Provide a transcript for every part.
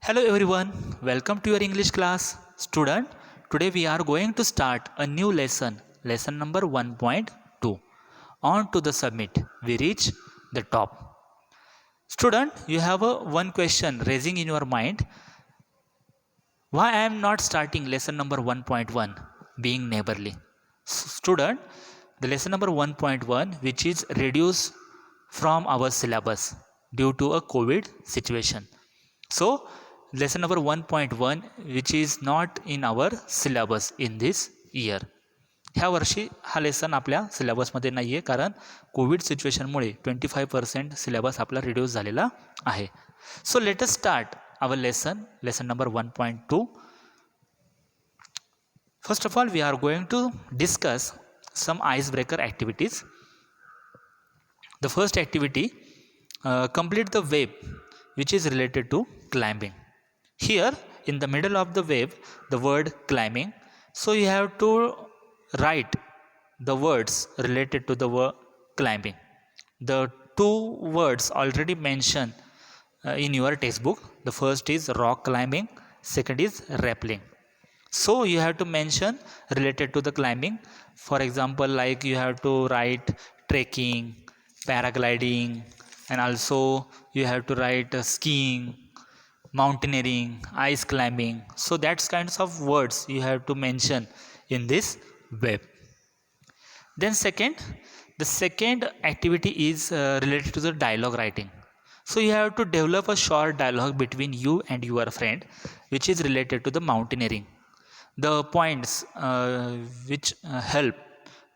Hello everyone, welcome to your English class. Student, today we are going to start a new lesson number 1.2. On to the summit, we reach the top. Student, you have a one question raising in your mind. Why I am not starting lesson number 1.1 being neighborly? Student, the lesson number 1.1 which is reduced from our syllabus due to a COVID situation. So, lesson number 1.1 which is not in our syllabus in this year. ह्या वर्षी हा lesson आपल्या सिलेबसमध्ये नाही आहे कारण covid सिच्युएशनमुळे 25% syllabus आपला reduce झालेला आहे. So let us start our lesson number 1.2. First of all, we are going to discuss some icebreaker activities. The first activity, complete the web which is related to climbing. Here in the middle of the web, the word climbing. So you have to write the words related to the word climbing. The two words already mentioned in your textbook. The first is rock climbing, second is rappelling. So you have to mention related to the climbing. For example, like you have to write trekking, paragliding, and also you have to write skiing, mountaineering, ice climbing. So that's kinds of words you have to mention in this web. Then the second activity is related to the dialogue writing. So you have to develop a short dialogue between you and your friend which is related to the mountaineering. The points which help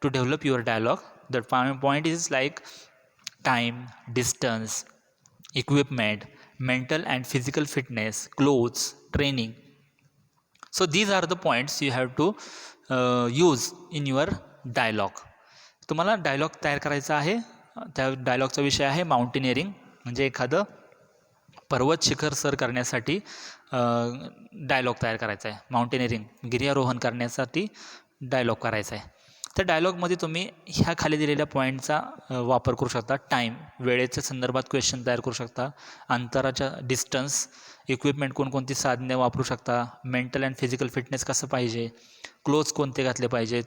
to develop your dialogue, the point is like time, distance, equipment, mental and physical fitness, clothes, training. So these are the points you have to use in your dialogue. तुम्हाला dialogue तयार करायचा आहे. त्या डायलॉगचा विषय आहे mountaineering, म्हणजे एखादं पर्वत शिखर सर करण्यासाठी डायलॉग तयार करायचा आहे. माउंटेनिअरिंग गिर्यारोहण करण्यासाठी डायलॉग करायचा आहे. त्या डायलॉगमध्ये तुम्ही ह्या खाली दिलेल्या पॉईंटचा वापर करू शकता. टाईम, वेळेच्या संदर्भात क्वेश्चन तयार करू शकता. अंतराच्या डिस्टन्स, इक्विपमेंट कोणकोणती साधने वापरू शकता, मेंटल अँड फिजिकल फिटनेस कसं पाहिजे, क्लोथ्स कोणते घातले पाहिजेत,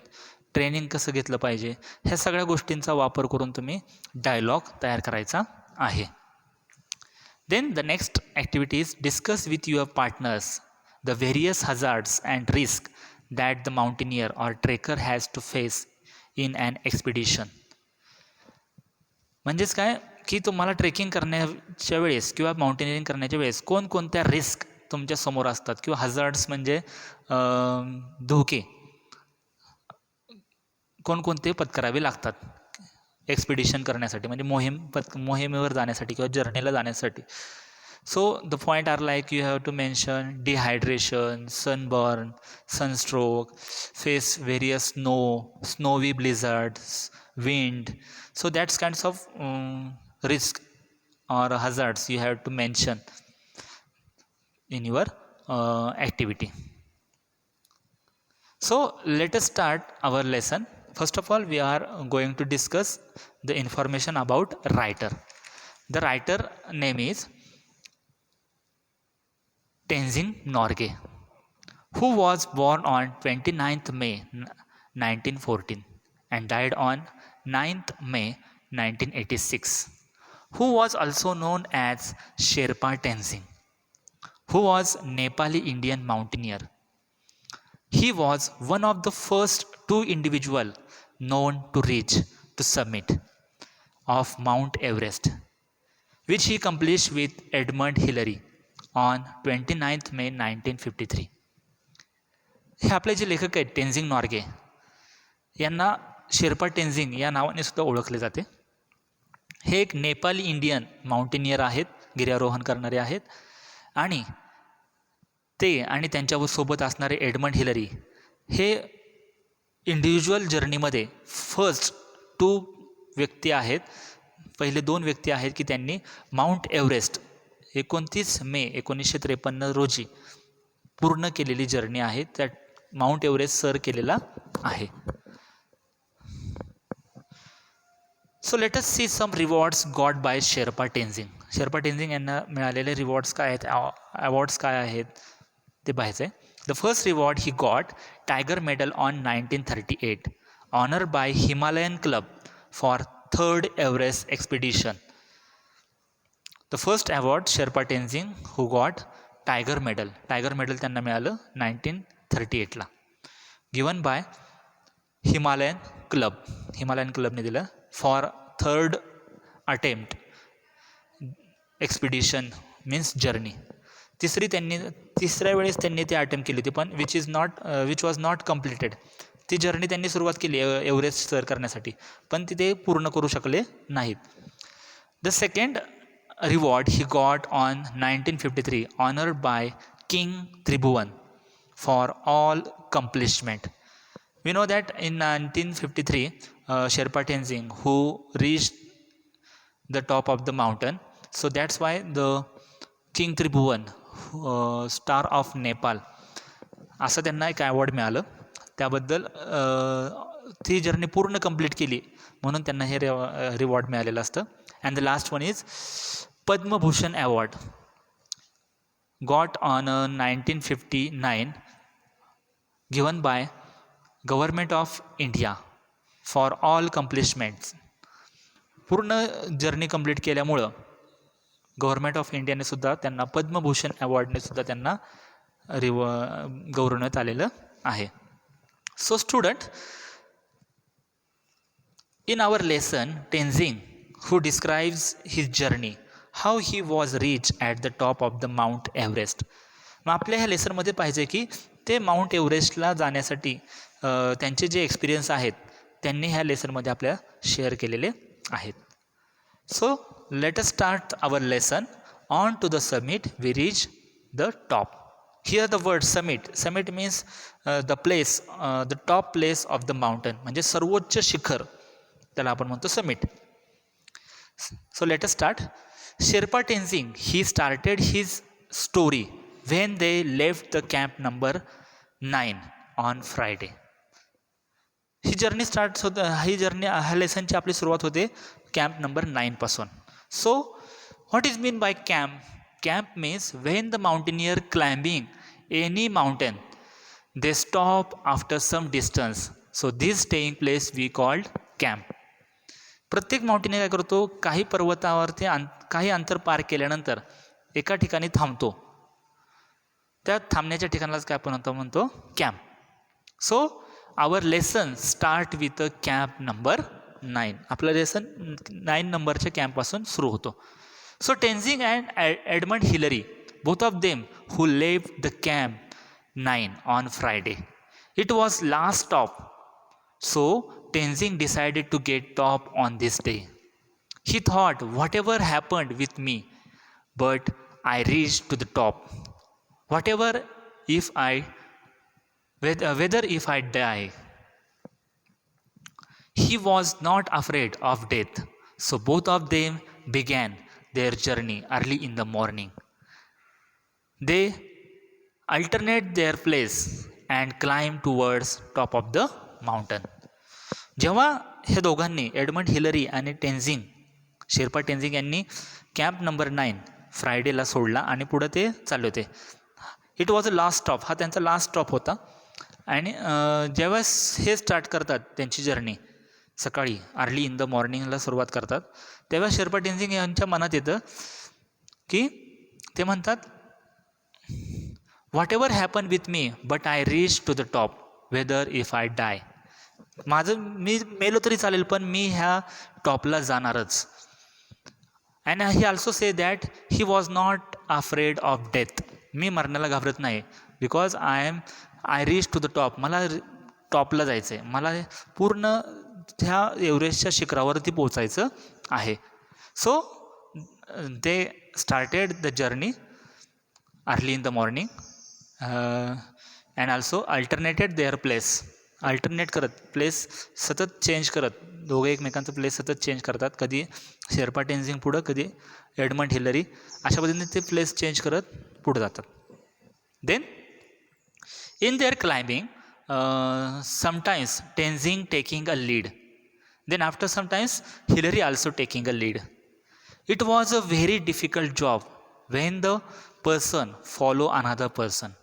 ट्रेनिंग कसं घेतलं पाहिजे, ह्या सगळ्या गोष्टींचा वापर करून तुम्ही डायलॉग तयार करायचा आहे. Then the next activity is discuss with your partners the various hazards and risk that the mountaineer or trekker has to face in an expedition. म्हणजेच काय की तुम्हाला ट्रेकिंग करण्याच्या वेळेस किंवा माउंटेनिअरिंग करण्याच्या वेळेस कोणकोणत्या रिस्क तुमच्या समोर असतात किंवा हजार्ड्स म्हणजे धोके कोणकोणते पत्करावे लागतात एक्सपिडिशन करण्यासाठी, म्हणजे मोहिमेवर जाण्यासाठी किंवा जर्नीला जाण्यासाठी. So the point are like you have to mention dehydration, sunburn, sunstroke, face various snowy blizzards, wind. So that's kinds of risk or hazards you have to mention in your activity. So let us start our lesson. First of all, we are going to discuss the information about writer. The writer name is Tenzing Norgay, who was born on 29th May 1914 and died on 9th May 1986, who was also known as Sherpa Tenzing, who was Nepali Indian mountaineer. He was one of the first two individuals known to reach the summit of Mount Everest, which he accomplished with Edmund Hillary on 29th May 1953. हे आपले जे लेखक आहेत टेन्झिंग नॉर्गे यांना शेर्पा टेन्झिंग या नावाने सुद्धा ओळखले जाते. हे एक नेपाली इंडियन माउंटेनियर आहेत, गिर्यारोहण करणारे आहेत. आणि ते आणि त्यांच्यासोबत असणारे एडमंड हिलरी हे इंडिव्हिज्युअल जर्नीमध्ये फर्स्ट टू व्यक्ती आहेत, पहिले दोन व्यक्ती आहेत की त्यांनी माउंट एव्हरेस्ट 29 मे 1953 रोजी पूर्ण केलेली जर्नी आहे. त्या माउंट एव्हरेस्ट सर केलेला आहे. So let us see some rewards got by Sherpa Tenzing. Sherpa Tenzing यांना मिळालेले रिवॉर्ड्स काय आहेत, अवॉर्ड्स काय आहेत ते पाहायचं आहे. The first reward he got tiger medal on 1938 honour by Himalayan club for 3rd Everest expedition. The first award Sherpa Tenzing who got tiger medal त्यांना मिळालं 1938ला, गिवन बाय हिमालयन क्लबने दिलं for 3rd attempt expedition means journey. तिसऱ्या वेळेस त्यांनी ते अटेम्प्ट केली होती, पण विच वॉज नॉट कम्प्लिटेड. ती जर्नी त्यांनी सुरुवात केली एव्हरेस्ट सर करण्यासाठी, पण ते पूर्ण करू शकले नाहीत. The second reward he got on 1953 honoured by king Tribhuvan for all accomplishment. We know that in 1953 Sherpa Tenzing who reached the top of the mountain, so that's why the King Tribhuvan star of Nepal असं त्यांना एक award मिळालं. त्याबद्दल ती journey पूर्ण complete केली म्हणून त्यांना हे रिवॉर्ड मिळालेलं असतं. And the last one is Padma Bhushan award got on 1959 given by government of India for all कम्प्लिशमेंट्स. पूर्ण जर्नी कंप्लीट केल्यामुळं गव्हर्मेंट ऑफ इंडियाने सुद्धा त्यांना पद्मभूषण अवॉर्डने सुद्धा त्यांना गौरवण्यात आलेलं आहे. So student, in our lesson Tenzing who describes his journey, how he was reached at the top of the Mount Everest. मग आपल्या ह्या लेसनमध्ये पाहिजे की ते माउंट एव्हरेस्टला जाण्यासाठी त्यांचे जे एक्सपिरियन्स आहेत त्यांनी ह्या लेसनमध्ये आपल्या शेअर केलेले आहेत. So let us start our lesson. On to the summit we reach the top. Here the word summit means the place, the top place of the mountain, म्हणजे सर्वोच्च शिखर, त्याला आपण म्हणतो summit. So let us start. Sherpa Tenzing, he started his story when they left the camp number 9 on Friday. He journey ह्या लेसनची आपली सुरुवात होते कॅम्प नंबर 9 पासून. So what is mean by camp? Camp means when the mountaineer climbing any mountain they stop after some distance. So this staying place we called camp. प्रत्येक mountaineer काय करतो, काही पर्वतावरती काही अंतर पार केल्यानंतर एका ठिकाणी थांबतो. त्या थांबण्याच्या ठिकाणालाच काय आपण म्हणतो camp. So our lesson start with camp number 9. आपलं लेसन 9 नंबरच्या कॅम्पपासून सुरू होतो. So Tenzing and Edmund Hillary, both of them who left the camp 9 on Friday. It was last stop. So Tenzing decided to get top on this day. He thought, whatever happened with me, but I reached to the top. Whether if I die. He was not afraid of death. So both of them began their journey early in the morning. They alternate their place and climb towards top of the mountain. जेव्हा हे दोघांनी Edmund Hillary आणि शेर्पा टेन्झिंग यांनी camp number 9 फ्रायडेला सोडला आणि पुढं ते चालले होते. It was a last stop, हा त्यांचा लास्ट स्टॉप होता. आणि जेव्हा हे स्टार्ट करतात त्यांची जर्नी सकाळी अर्ली इन द मॉर्निंगला सुरुवात करतात, तेव्हा शेर्पा टेन्झिंग यांच्या मनात येतं की ते म्हणतात, whatever happen with me but I reach to the top whether if I die. मी मेलो तरी चालेल, पण मी ह्या टॉपला जाणारच. And he also say that he was not afraid of death. मी मरण्याला घाबरत नाही, because I reach to the top. मला टॉपला जायचं आहे, मला पूर्ण ह्या एव्हरेस्टच्या शिखरावरती पोचायचं आहे. So they started the journey early in the morning and also alternated their place. Alternate करत, प्लेस सतत चेंज करत, दोघे एकमेकांचं प्लेस सतत चेंज करतात. कधी शेर्पा टेन्झिंग पुढं, कधी एडमंड हिलरी, अशा पद्धतीने ते प्लेस चेंज करत पुढं जातात. Then in their climbing sometimes Tenzing taking a lead. Then after some times, Hillary also taking a lead. It was a very difficult job when the person follow another person,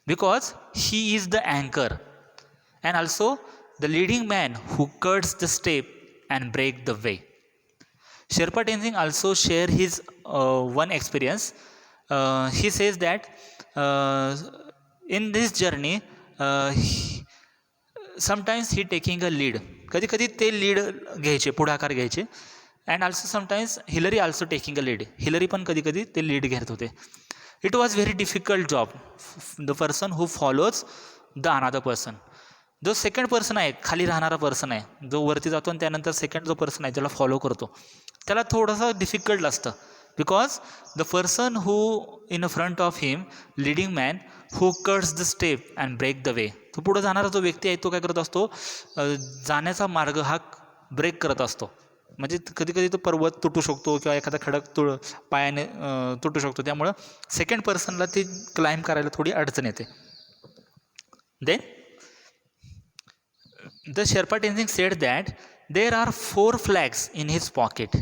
because he is the anchor and also the leading man who cuts the step and break the way. Sherpa Tenzing also share his one experience. He says that uh, in this journey, sometimes he taking a lead. कधी कधी ते lead घ्यायचे, पुढाकार घ्यायचे. And also sometimes Hillary also taking a lead. Hillary पण कधी कधी ते लीड घेत होते. It was very difficult job. The person who follows the another person. जो सेकंड पर्सन आहे, खाली राहणारा पर्सन आहे, जो वरती जातो आणि त्यानंतर सेकंड जो पर्सन आहे ज्याला फॉलो करतो, त्याला थोडंसं डिफिकल्ट असतं. Because the person who in front of him, leading man who cuts the step and break the way, तो पुढे जाणारा जो व्यक्ती आहे तो काय करत असतो, जाण्याचा मार्ग हा ब्रेक करत असतो. म्हणजे कधी कधी तो पर्वत तुटू शकतो किंवा एखादा खडक पायाने तुटू शकतो. त्यामुळं सेकंड पर्सनला ते क्लाइंब करायला थोडी अडचण येते. Then the Sherpa Tenzing said that there are 4 flags in his pocket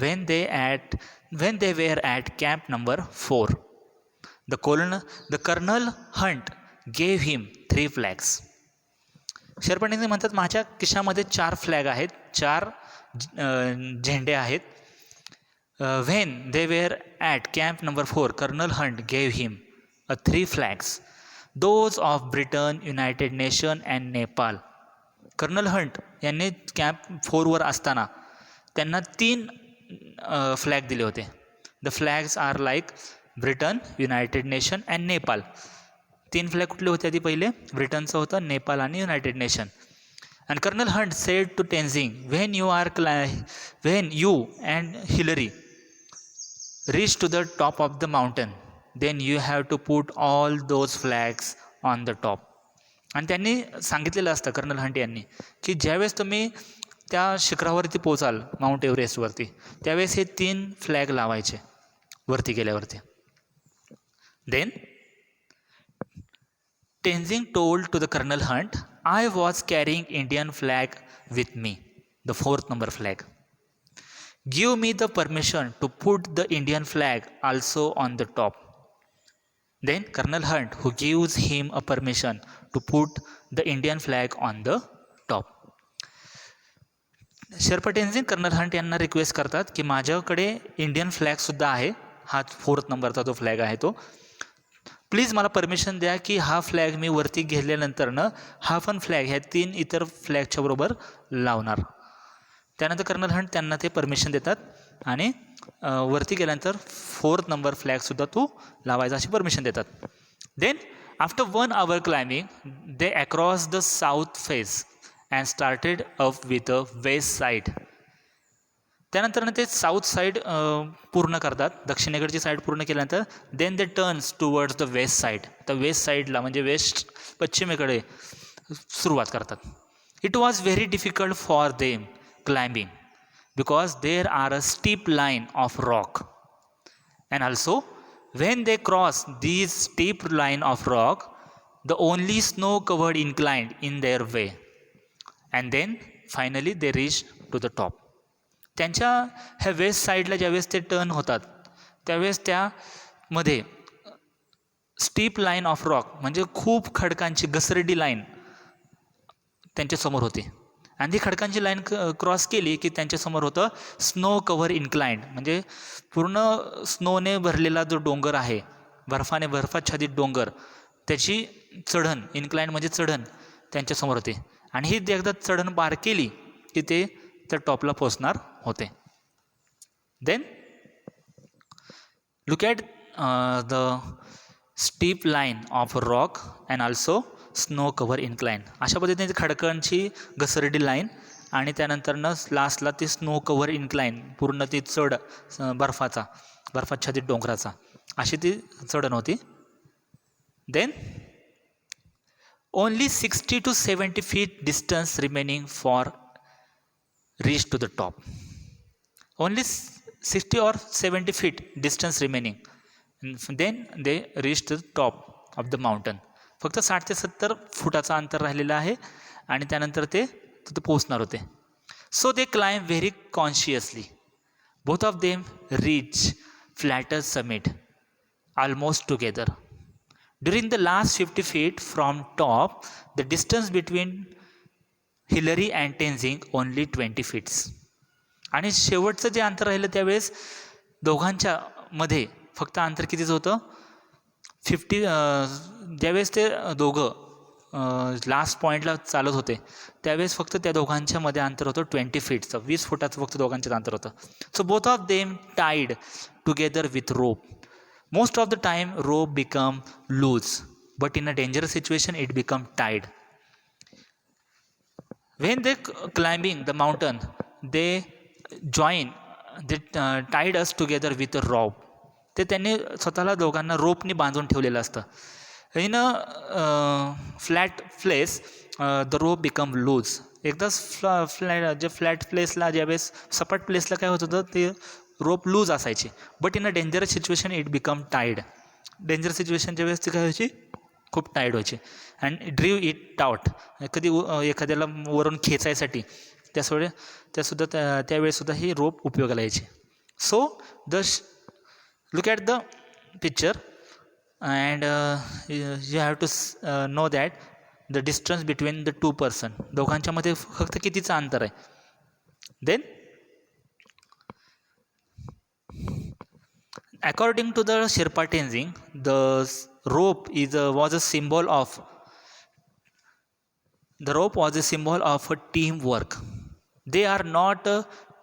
when they were at camp number 4. The Colonel Hunt gave him 3 flags. Sherpa Tenzing म्हणतात माझ्या खिशामध्ये 4 फ्लॅग आहेत, 4 झेंडे आहेत. when they were at camp number 4, Colonel Hunt gave him 3 flags, those of Britain, United Nations and Nepal. Colonel Hunt यांनी camp 4वर असताना त्यांना 3 flag दिले होते. The flags are like Britain, United Nation and Nepal. 3 flag कुठले होते आधी? पहिले ब्रिटनचं होतं, नेपाल आणि United Nation. And colonel Hunt said to Tenzing, when you and Hillary reach to the top of the mountain, then you have to put all those flags on the top. आणि त्यांनी सांगितलेलं असतं, कर्नल हंट यांनी, की ज्यावेळेस तुम्ही त्या शिखरावरती पोचाल, mount एव्हरेस्टवरती, त्यावेळेस हे 3 फ्लॅग लावायचे वरती गेल्यावरती. Then Tenzing told to the colonel Hunt, I was carrying Indian flag with me, the 4th number flag. Give me the permission to put the Indian flag also on the top. Then Colonel Hunt who gives him a permission to put the Indian flag on the top. Sherpa Tenzing colonel Hunt यांना request करतात की माझ्याकडे Indian फ्लॅगसुद्धा आहे, हा 4th नंबरचा जो flag आहे तो, प्लीज मला परमिशन द्या की हा फ्लॅग मी वरती घेतल्यानंतरनं हा पण फ्लॅग ह्या 3 इतर फ्लॅगच्या बरोबर लावणार. त्यानंतर कर्नल हंट त्यांना ते परमिशन देतात आणि वरती गेल्यानंतर 4th नंबर फ्लॅगसुद्धा तू लावायचा अशी परमिशन देतात. Then after 1 hour climbing, they across the south face and started up with a west side. त्यानंतर ते साऊथ साईड पूर्ण करतात, दक्षिणेकडची साईड पूर्ण केल्यानंतर then they turns towards the west side. तर वेस्ट साईडला म्हणजे वेस्ट पश्चिमेकडे सुरुवात करतात. It was very difficult for them climbing because there are a steep line of rock, and also when they cross these steep line of rock, the only snow covered incline in their way, and then finally they reach to the top. त्यांच्या ह्या waste साईडला ज्यावेळेस ते turn होतात त्यावेळेस त्यामध्ये steep line of rock म्हणजे खूप खडकांची घसरडी लाईन त्यांच्यासमोर होती. आणि ती खडकांची लाईन क्रॉस केली की त्यांच्यासमोर होतं स्नो कव्हर इन्क्लाइंड, म्हणजे पूर्ण स्नोने भरलेला जो डोंगर आहे, बर्फाच्छादित डोंगर, त्याची चढण, इन्क्लाइंड म्हणजे चढण त्यांच्यासमोर होते. आणि ही एकदा चढण पार केली की ते त्या टॉपला पोचणार होते. Then look at the steep line of rock and also snow cover incline. अशा पद्धतीने खडकांची घसरडी लाईन आणि त्यानंतरनं लास्टला ती स्नो कव्हर इन्क्लाइन, पूर्ण ती चढ बर्फाच्छादित डोंगराचा, अशी ती चढण होती. Then only 60 to 70 feet distance remaining for reach to the top. Only 60 or 70 feet distance remaining, then they reach to the top of the mountain. फक्त 60 ते 70 फुटाचं अंतर राहिलेलं आहे आणि त्यानंतर ते तिथे पोचणार होते. So they climb very consciously. Both of them reach flatter summit almost together. During the last 50 feet from top, the distance between Hillary and Tenzing only 20 feet. आणि शेवटचं जे अंतर राहिलं त्यावेळेस दोघांच्या मध्ये फक्त अंतर कितीच होतं 50. ज्यावेळेस ते दोघं लास्ट पॉईंटला चालत होते त्यावेळेस फक्त त्या दोघांच्या मध्ये अंतर होतं 20 फीटचं, 20 फुटाचं फक्त दोघांच्यात अंतर होतं. So both of them tied together with rope. Most of the time rope become loose, but in a dangerous situation it become tied. When they climbing the mountain, they join, they tied us together with a rope. ते त्यांनी स्वतःला दोघांना रोपनी बांधून ठेवलेलं असतं. In a flat place the rope become loose. एकदाच जे फ्लॅट प्लेसला ज्यावेळेस सपाट प्लेसला काय होत होतं ते रोप लूज असायची. But in a dangerous situation it become tied. Dangerous situation ज्यावेळेस ती काय व्हायची खूप टाईड व्हायची. And drive it out. कधी एखाद्याला वरून खेचायसाठी त्यासुद्धा त्यावेळेसुद्धा ही रोप उपयोगाला यायची. So look at the picture and you have to know that the distance between the two person. दोघांच्यामध्ये फक्त कितीचं अंतर आहे. Then according to the Sherpa Tenzing, the rope was a symbol of teamwork. They are not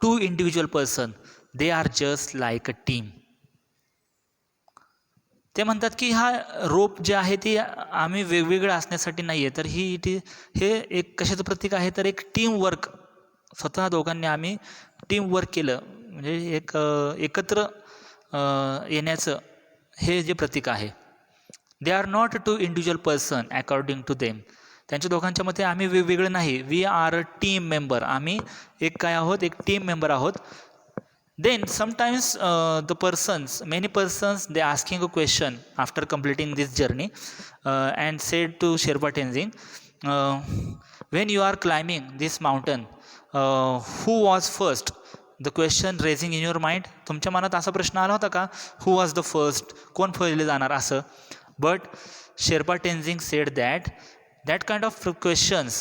two individual person, they are just like a team. ते म्हणतात की हा रोप जे आहे ती आम्ही वेगवेगळं असण्यासाठी नाही आहे, तर हे एक कशाचं प्रतीक आहे तर एक टीमवर्क. स्वतः दोघांनी आम्ही टीमवर्क केलं म्हणजे एक एकत्र येण्याचं हे जे प्रतीक आहे. They are not two individual person according to them. त्यांच्या दोघांच्या मते आम्ही वेगवेगळे नाही. We are a team member. आम्ही एक काय आहोत, एक टीम मेंबर आहोत. Then sometimes the persons, many persons they asking a question after completing this journey and said to Sherpa Tenzing, when you are climbing this mountain who was first. The question raising in your mind. तुमच्या मनात असा प्रश्न आला होता का हू was the first, कोण पहिले जाणार असं. But Sherpa Tenzing said that kind of questions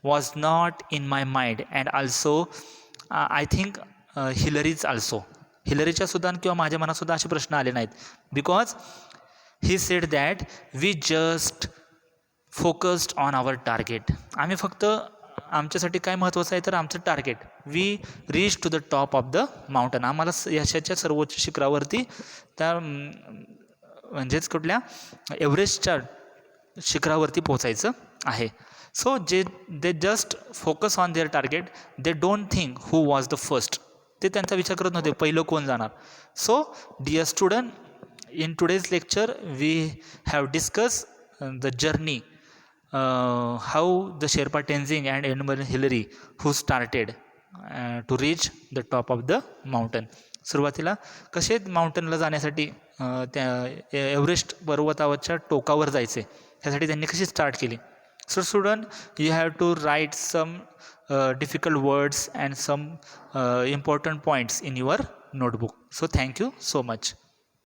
was not in my mind, and also I think Hillary's also. हिलरीच्या सुद्धा किंवा माझ्या मनात सुद्धा असे प्रश्न आले नाहीत. Because he said that we just focused on our target. आम्ही फक्त आमच्यासाठी काय महत्त्वाचं आहे तर आमचं target. We reach to the top of the mountain. आम्हाला यशाच्या सर्वोच्च शिखरावरती त्या म्हणजेच कुठल्या एव्हरेस्टच्या शिखरावरती पोचायचं आहे. So they just focus on their target. They don't think who was the first. ते त्यांचा विचार करत नव्हते पहिलं कोण जाणार. So dear student, in today's lecture we have discuss the journey how the Sherpa Tenzing and Edmund Hillary who started to reach the top of the mountain. सुरुवातीला कसे माउंटनला जाण्यासाठी त्या एव्हरेस्ट पर्वतावरच्या टोकावर जायचे ह्यासाठी त्यांनी कशी स्टार्ट केली. So student, you have to write some difficult words and some important points in your notebook. So thank you so much.